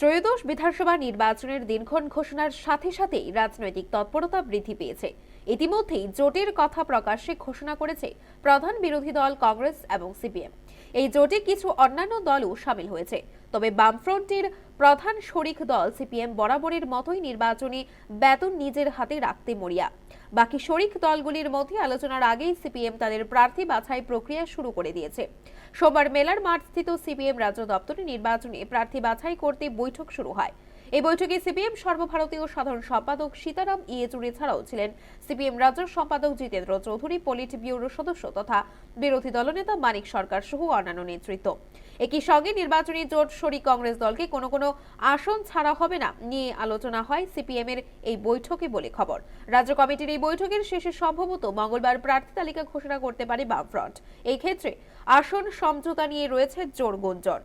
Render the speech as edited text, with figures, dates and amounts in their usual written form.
ত্রয়োদশ বিধানসভা নির্বাচনের দিনক্ষণ ঘোষণার সাথে সাথেই রাজনৈতিক তৎপরতা বৃদ্ধি পেয়েছে। ইতিমধ্যেই জোটের কথা প্রকাশ্যে ঘোষণা করেছে প্রধান বিরোধী দল কংগ্রেস এবং সিপিএম। এই জোটে কিছু অন্যান্য দলও শামিল হয়েছে। তবে বামফ্রন্টের প্রধান শরিক দল সিপিএম বরাবরের মতোই নির্বাচনী বেতন নিজের হাতে রাখতে মরিয়া। বাকি শরিক দলগুলির মধ্যে আলোচনার আগেই সিপিএম তাদের প্রার্থী বাছাই প্রক্রিয়া শুরু করে দিয়েছে। সোমবার মেলার মাঠস্থিত সিপিএম রাজ্য দপ্তরে নির্বাচনে প্রার্থী বাছাই করতে বৈঠক শুরু হয়। এই বৈঠকে সিপিএম সর্বভারতীয় সাধারণ সম্পাদক সীতারাম ইয়েচুরি ছাড়াও ছিলেন সিপিএম রাজ্য সম্পাদক জিতেন্দ্র চৌধুরী, পলিট ব্যুরো সদস্য তথা বিরোধী দলনেতা মানিক সরকার সহ অন্যান্য নেতৃত্ব। একই সঙ্গে নির্বাচনী জোট শরিক কংগ্রেস দলকে কোনো কোনো আসন ছাড়া হবে না নিয়ে আলোচনা হয় সিপিএম এর এই বৈঠকে বলে খবর। রাজ্য কমিটির এই বৈঠকের শেষে সম্ভবত মঙ্গলবার প্রার্থী তালিকা ঘোষণা করতে পারে বামফ্রন্ট। এই ক্ষেত্রে আসন সমঝোতা নিয়ে রয়েছে জোর গুঞ্জন।